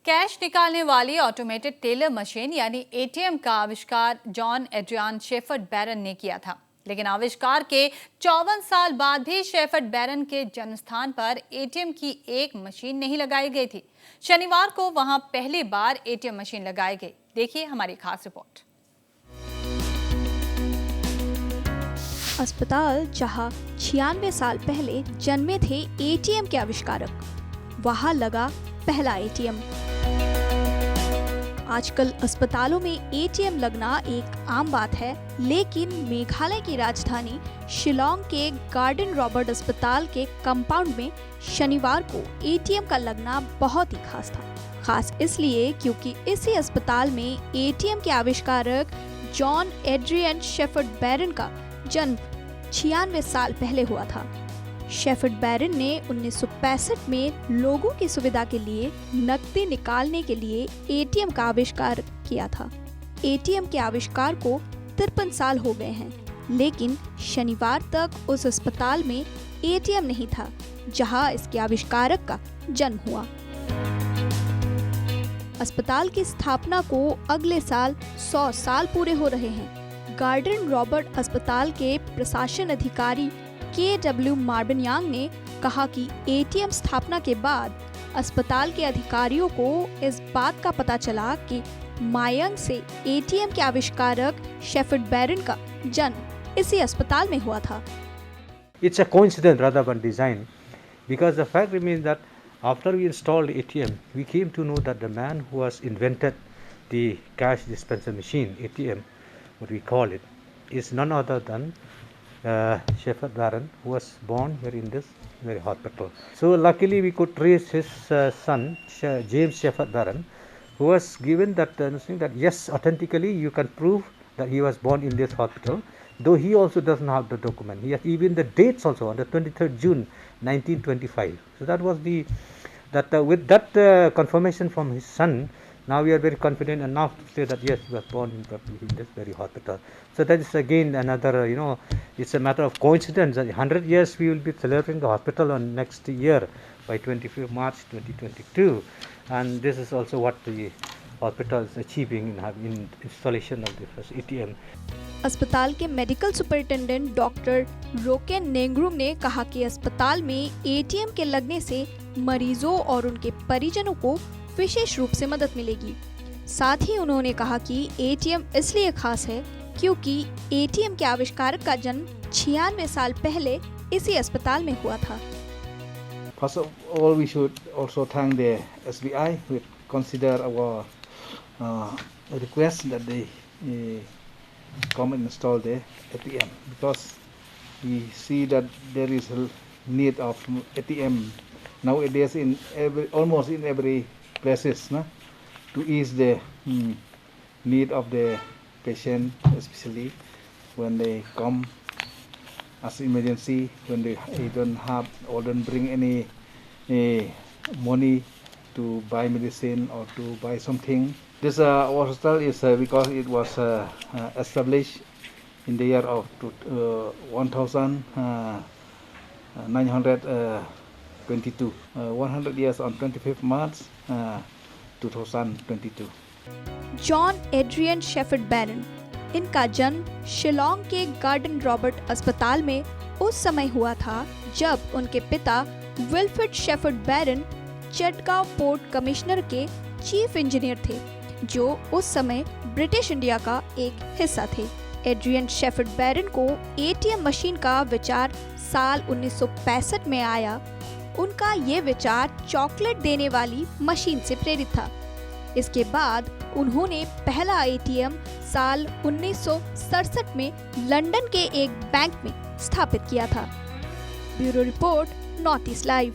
Cash निकालने वाली automated teller machine यानी एटीएम का आविष्कार जॉन एड्रियन शेफर्ड बैरन ने किया था। लेकिन आविष्कार के 54 साल बाद भी शेफर्ड बैरन के जन्मस्थान पर एटीएम की एक मशीन नहीं लगाई गई थी। शनिवार को वहां पहली बार एटीएम मशीन लगाई गई। देखिए हमारी खास रिपोर्ट। अस्पताल जहां 96 साल पहले जन्मे थे एटीएम के आविष्कारक, वहां लगा पहला एटीएम। आजकल अस्पतालों में एटीएम लगना एक आम बात है, लेकिन मेघालय की राजधानी शिलोंग के गार्डन रॉबर्ट अस्पताल के कंपाउंड में शनिवार को एटीएम का लगना बहुत ही खास था। खास इसलिए क्योंकि इसी अस्पताल में एटीएम के आविष्कारक जॉन एड्रियन शेफर्ड बैरन का जन्म 96 साल पहले हुआ था। शेफर्ड बैरन ने 1965 में लोगों की सुविधा के लिए नकदी निकालने के लिए एटीएम का आविष्कार किया था। एटीएम के आविष्कार को 53 साल हो गए हैं, लेकिन शनिवार तक उस अस्पताल में एटीएम नहीं था जहां इसके आविष्कारक का जन्म हुआ। अस्पताल की स्थापना को अगले साल 100 साल पूरे हो रहे हैं। गार्डन रॉबर्ट अस्पताल के प्रशासन अधिकारी KW मार्बनयांग ने कहा कि एटीएम स्थापना के बाद अस्पताल के अधिकारियों को इस बात का पता चला कि मायंग से एटीएम के आविष्कारक शेफर्ड बैरन का जन्म इसी अस्पताल में हुआ था। It's a coincidence rather than design, because the fact remains that after we installed ATM, we came to know that the man who has invented the cash dispenser machine, ATM, what we call it, is none other than Shepherd Barron, who was born here in this very hospital. So luckily we could trace his son, James Shepherd Barron, who was given that thing that yes, authentically you can prove that he was born in this hospital, though he also doesn't have the document. He has even the dates also on the 23rd June 1925. So that was with that confirmation from his son, now we are very confident enough to say that yes, he was born in this very hospital. So that is again another, it's a matter of coincidence that 100 years we will be celebrating the hospital on next year by 25th March 2022. And this is also what the hospital is achieving in installation of the first ATM. अस्पताल के medical superintendent doctor रोकेन नेंगरुंग ने कहा कि अस्पताल में ATM के लगने से मरीजों और उनके परिजनों को विशेष रूप से मदद मिलेगी। साथ ही उन्होंने कहा कि एटीएम इसलिए खास है क्योंकि एटीएम के आविष्कारक का जन्म 96 साल पहले इसी अस्पताल में हुआ था। First of all, we should also thank the SBI who consider our request that they come and install the ATM, because we see that there is a need of ATM nowadays in almost in every places, to ease the need of the patient, especially when they come as emergency, when they don't have or don't bring any money to buy medicine or to buy something. This hospital is because it was established in the year of 1922, 100 years on 25th March 2022. John Adrian Shepherd Baron, इनका जन्म शिलोंग के garden Robert अस्पताल में उस समय हुआ था जब उनके पिता विल्फ्रेड शेफर्ड बैरन चटगांव पोर्ट कमिश्नर के चीफ इंजीनियर थे, जो उस समय ब्रिटिश इंडिया का एक हिस्सा थे। एड्रियन शेफर्ड बैरन को एटीएम मशीन का विचार साल 1965 में आया। उनका ये विचार चॉकलेट देने वाली मशीन से प्रेरित था। इसके बाद उन्होंने पहला एटीएम साल 1967 में लंदन के एक बैंक में स्थापित किया था। Bureau report, north east live.